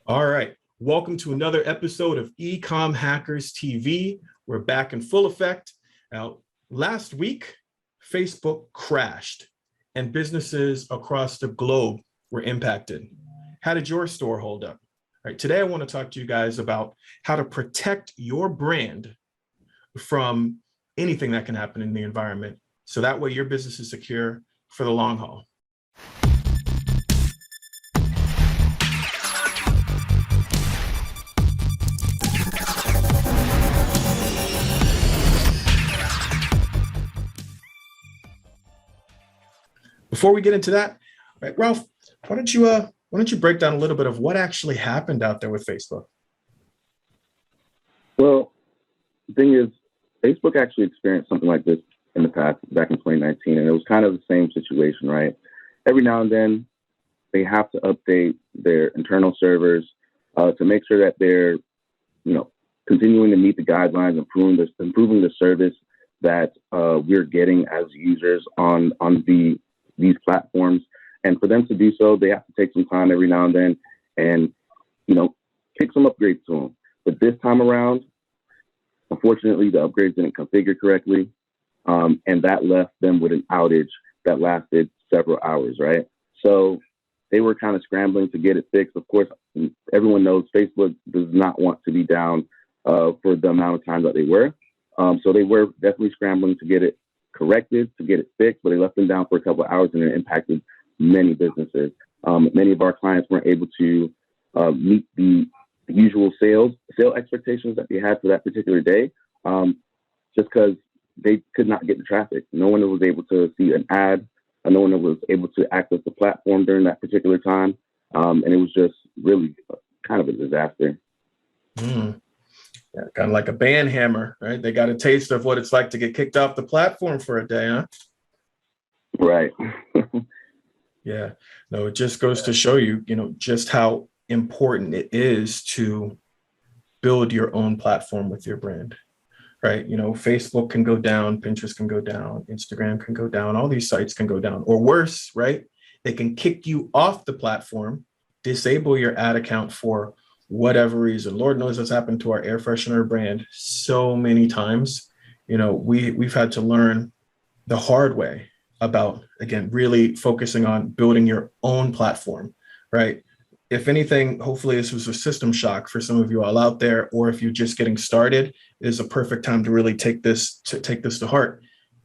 All right. Welcome to another episode of Ecom Hackers TV. We're back in full effect. Now, last week, Facebook crashed and businesses across the globe were impacted. How did your store hold up? All right. Today, I want to talk to you guys about how to protect your brand from anything that can happen in the environment. So that way your business is secure for the long haul. Before we get into that, right, Ralph, why don't you break down a little bit of what actually happened out there with Facebook? Well, the thing is, Facebook actually experienced something like this in the past, back in 2019, and it was kind of the same situation, right? Every now and then, they have to update their internal servers to make sure that they're, continuing to meet the guidelines, improving the service that we're getting as users on these platforms. And for them to do so, they have to take some time every now and then and, kick some upgrades to them. But this time around, unfortunately, the upgrades didn't configure correctly. And that left them with an outage that lasted several hours, right? So they were kind of scrambling to get it fixed. Of course, everyone knows Facebook does not want to be down for the amount of time that they were. So they were definitely scrambling to get it corrected, to get it fixed, but they left them down for a couple of hours and it impacted many businesses. Many of our clients weren't able to meet the usual sale expectations that they had for that particular day, just because they could not get the traffic. No one was able to see an ad. No one was able to access the platform during that particular time. And it was just really kind of a disaster. Yeah, kind of like a band hammer, right? They got a taste of what it's like to get kicked off the platform for a day, huh? Right. Yeah. No, it just goes to show you, just how important it is to build your own platform with your brand, right? Facebook can go down, Pinterest can go down, Instagram can go down, all these sites can go down, or worse, right? They can kick you off the platform, disable your ad account for whatever reason. Lord knows what's happened to our air freshener brand so many times. We've had to learn the hard way about, again, really focusing on building your own platform, right? If anything, hopefully this was a system shock for some of you all out there, or if you're just getting started, it is a perfect time to really take this to heart,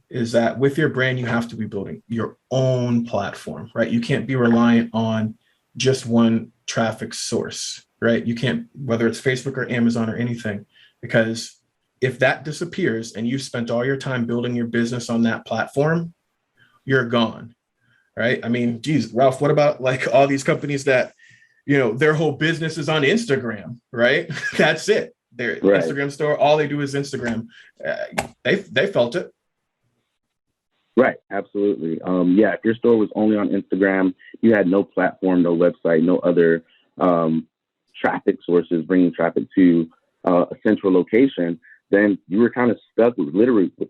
is that with your brand, you have to be building your own platform, right? You can't be reliant on just one traffic source, right? You can't, whether it's Facebook or Amazon or anything, because if that disappears and you've spent all your time building your business on that platform, you're gone, right? I mean, geez, Ralph, what about like all these companies that, their whole business is on Instagram, right? That's it. Their right. Instagram store, all they do is Instagram. They felt it. Right. Absolutely. If your store was only on Instagram, you had no platform, no website, no other traffic sources bringing traffic to a central location, then you were kind of stuck with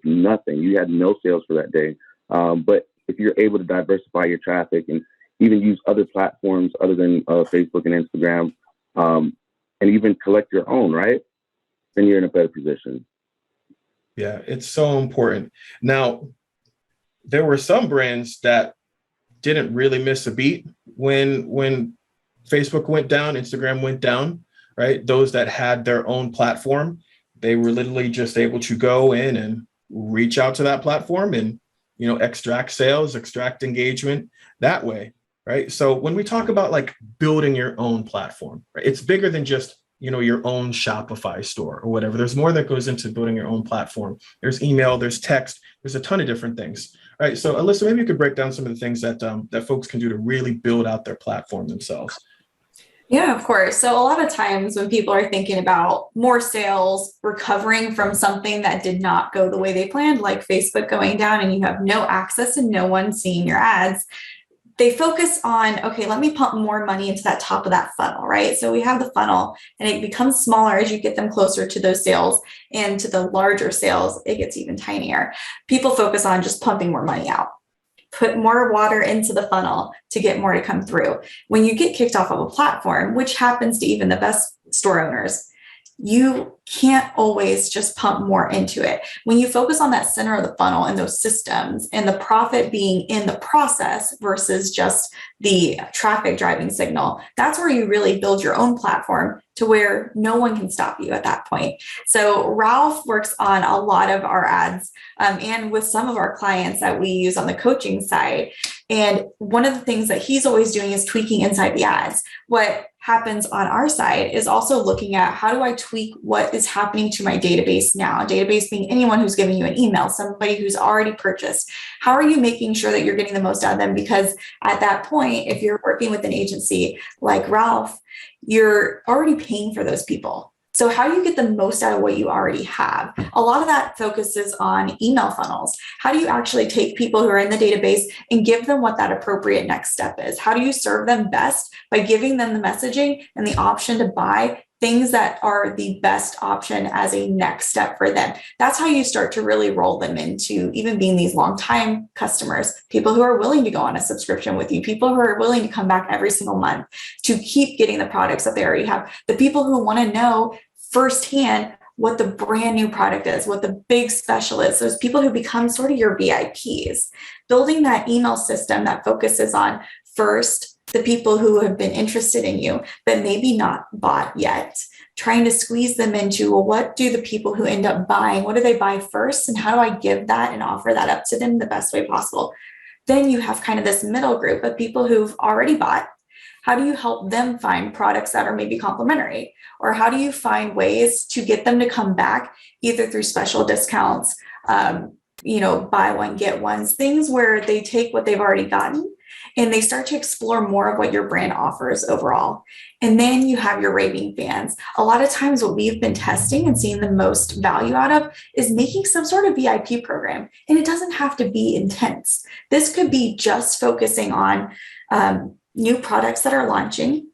nothing. You had no sales for that day. But if you're able to diversify your traffic and even use other platforms other than Facebook and Instagram, and even collect your own, right, then you're in a better position. Yeah, it's so important. Now, there were some brands that didn't really miss a beat when Facebook went down, Instagram went down, right? Those that had their own platform, they were literally just able to go in and reach out to that platform and, extract sales, extract engagement that way, right? So when we talk about like building your own platform, right, it's bigger than just, your own Shopify store or whatever. There's more that goes into building your own platform. There's email, there's text, there's a ton of different things, right? So Alyssa, maybe you could break down some of the things that that folks can do to really build out their platform themselves. Yeah, of course. So a lot of times when people are thinking about more sales, recovering from something that did not go the way they planned, like Facebook going down and you have no access and no one seeing your ads, they focus on, okay, let me pump more money into that top of that funnel, right? So we have the funnel and it becomes smaller as you get them closer to those sales, and to the larger sales, it gets even tinier. People focus on just pumping more money out. put more water into the funnel to get more to come through. When you get kicked off of a platform, which happens to even the best store owners, you can't always just pump more into it. When you focus on that center of the funnel and those systems and the profit being in the process versus just the traffic driving signal, that's where you really build your own platform to where no one can stop you at that point. So Ralph works on a lot of our ads and with some of our clients that we use on the coaching side. And one of the things that he's always doing is tweaking inside the ads. What happens on our side is also looking at how do I tweak what is happening to my database now? A database being anyone who's giving you an email, somebody who's already purchased. How are you making sure that you're getting the most out of them? Because at that point, if you're working with an agency like Ralph, you're already paying for those people. So how do you get the most out of what you already have? A lot of that focuses on email funnels. How do you actually take people who are in the database and give them what that appropriate next step is? How do you serve them best by giving them the messaging and the option to buy things that are the best option as a next step for them? That's how you start to really roll them into even being these long-time customers, people who are willing to go on a subscription with you, people who are willing to come back every single month to keep getting the products that they already have, the people who want to know firsthand what the brand new product is, what the big special is, those people who become sort of your VIPs. Building that email system that focuses on first the people who have been interested in you, but maybe not bought yet, trying to squeeze them into, well, what do the people who end up buying, what do they buy first? And how do I give that and offer that up to them the best way possible? Then you have kind of this middle group of people who've already bought. How do you help them find products that are maybe complementary? Or how do you find ways to get them to come back either through special discounts, buy one, get ones, things where they take what they've already gotten and they start to explore more of what your brand offers overall. And then you have your raving fans. A lot of times what we've been testing and seeing the most value out of is making some sort of VIP program. And it doesn't have to be intense. This could be just focusing on new products that are launching,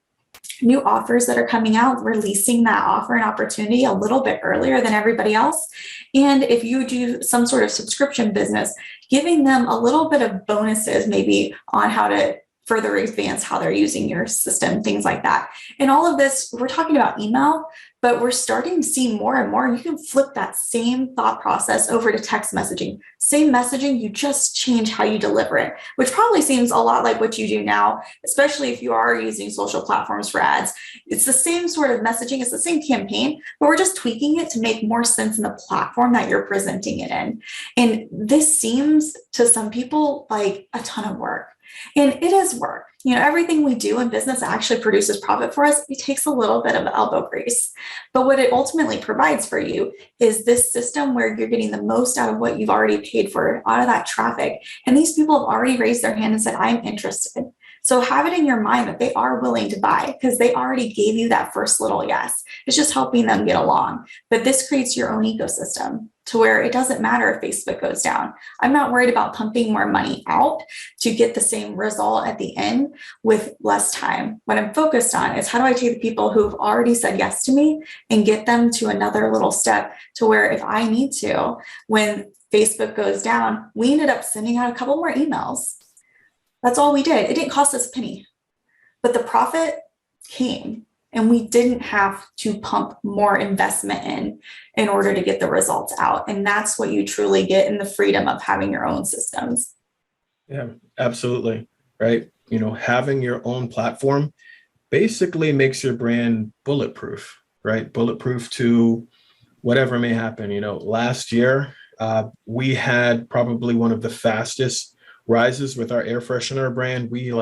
new offers that are coming out, releasing that offer and opportunity a little bit earlier than everybody else. And if you do some sort of subscription business, giving them a little bit of bonuses, maybe on how to further advance how they're using your system, things like that. And all of this, we're talking about email, but we're starting to see more and more. You can flip that same thought process over to text messaging. Same messaging, you just change how you deliver it, which probably seems a lot like what you do now, especially if you are using social platforms for ads. It's the same sort of messaging, it's the same campaign, but we're just tweaking it to make more sense in the platform that you're presenting it in. And this seems to some people like a ton of work. And it is work. Everything we do in business actually produces profit for us. It takes a little bit of elbow grease. But what it ultimately provides for you is this system where you're getting the most out of what you've already paid for, out of that traffic. And these people have already raised their hand and said, I'm interested. So have it in your mind that they are willing to buy because they already gave you that first little yes. It's just helping them get along. But this creates your own ecosystem to where it doesn't matter if Facebook goes down. I'm not worried about pumping more money out to get the same result at the end with less time. What I'm focused on is how do I take the people who've already said yes to me and get them to another little step to where if I need to, when Facebook goes down, we ended up sending out a couple more emails. That's all we did. It didn't cost us a penny, but the profit came. And we didn't have to pump more investment in order to get the results out. And that's what you truly get in the freedom of having your own systems. Yeah, absolutely. Right. Having your own platform basically makes your brand bulletproof, right? Bulletproof to whatever may happen. Last year, we had probably one of the fastest rises with our air freshener brand. We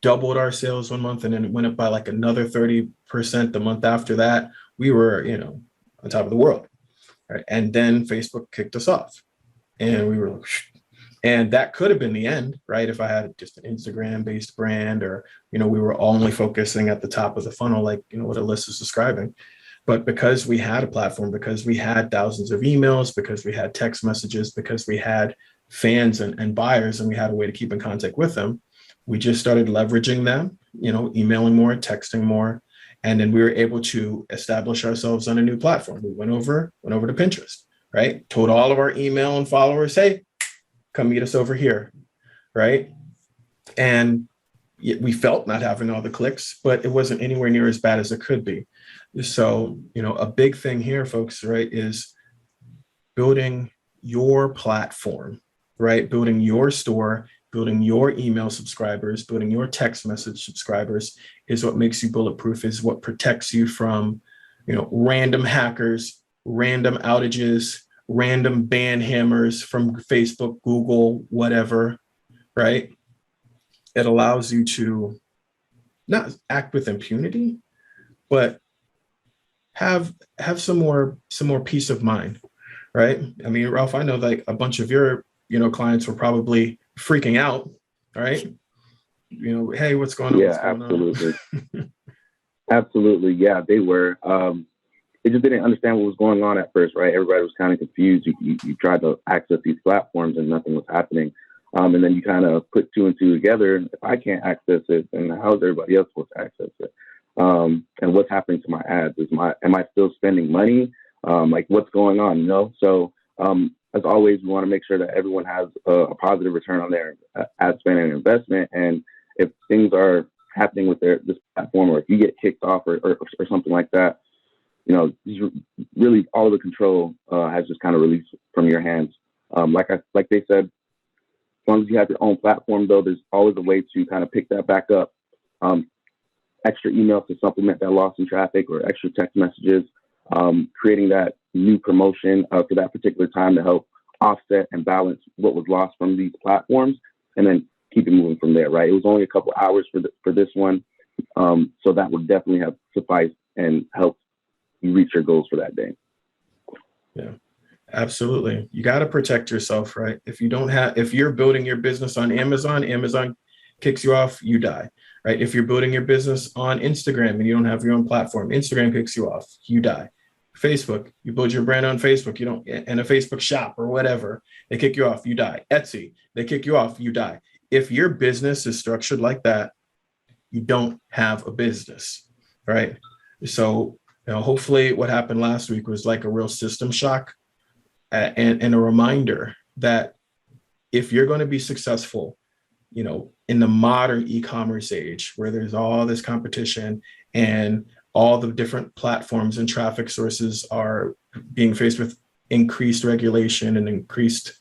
doubled our sales one month and then it went up by another 30% the month after that. We were, on top of the world. Right? And then Facebook kicked us off and we were, and that could have been the end, right? If I had just an Instagram based brand or, we were only focusing at the top of the funnel, what Alyssa is describing. But because we had a platform, because we had thousands of emails, because we had text messages, because we had fans and buyers and we had a way to keep in contact with them, we just started leveraging them, emailing more, texting more. And then we were able to establish ourselves on a new platform. We went over to Pinterest, right? Told all of our email and followers, hey, come meet us over here. right? And we felt not having all the clicks, but it wasn't anywhere near as bad as it could be. So, a big thing here, folks, right, is building your platform, right? Building your store, building your email subscribers, building your text message subscribers is what makes you bulletproof, is what protects you from, random hackers, random outages, random ban hammers from Facebook, Google, whatever, right? It allows you to not act with impunity, but have some more peace of mind, right? I mean, Ralph, I know like a bunch of your clients were probably freaking out, right? Hey, what's going on? Yeah, what's going absolutely. on? Absolutely. Yeah, they were. They just didn't understand what was going on at first, right? Everybody was kind of confused. You tried to access these platforms and nothing was happening. And then you kind of put two and two together. If I can't access it, then how is everybody else supposed to access it? And what's happening to my ads? Am I still spending money? Like what's going on? So as always, we want to make sure that everyone has a positive return on their ad spend and investment. And if things are happening with this platform, or if you get kicked off or something like that, really all of the control has just kind of released from your hands. Like they said, as long as you have your own platform, though, there's always a way to kind of pick that back up. Extra emails to supplement that loss in traffic, or extra text messages, creating that new promotion for that particular time to help offset and balance what was lost from these platforms, and then keep it moving from there, right? It was only a couple hours for this one. So that would definitely have sufficed and helped you reach your goals for that day. Yeah. Absolutely. You got to protect yourself, right? If you're building your business on Amazon kicks you off, you die, right? If you're building your business on Instagram and you don't have your own platform, Instagram kicks you off, you die. Facebook, you build your brand on Facebook, you don't, in a Facebook shop or whatever, they kick you off, you die. Etsy, they kick you off, you die. If your business is structured like that, you don't have a business, right? So, hopefully what happened last week was like a real system shock. And a reminder that if you're going to be successful, in the modern e-commerce age where there's all this competition and all the different platforms and traffic sources are being faced with increased regulation and increased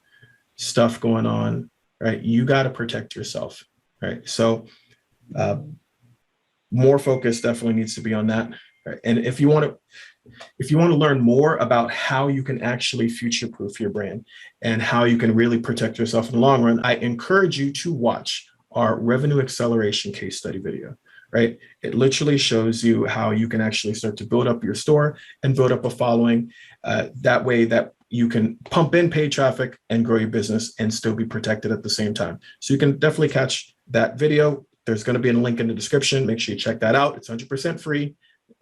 stuff going on, right? You got to protect yourself, right? So more focus definitely needs to be on that. Right? And if you want to learn more about how you can actually future-proof your brand and how you can really protect yourself in the long run, I encourage you to watch our revenue acceleration case study video, right? It literally shows you how you can actually start to build up your store and build up a following that way that you can pump in paid traffic and grow your business and still be protected at the same time. So you can definitely catch that video. There's going to be a link in the description. Make sure you check that out. It's 100% free.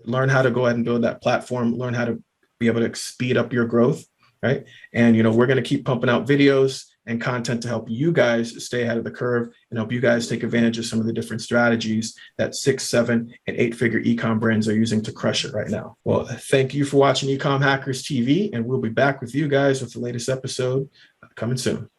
Learn how to go ahead and build that platform, learn how to be able to speed up your growth, right? And, we're going to keep pumping out videos and content to help you guys stay ahead of the curve and help you guys take advantage of some of the different strategies that 6, 7, and 8-figure e-com brands are using to crush it right now. Well, thank you for watching Ecom Hackers TV, and we'll be back with you guys with the latest episode coming soon.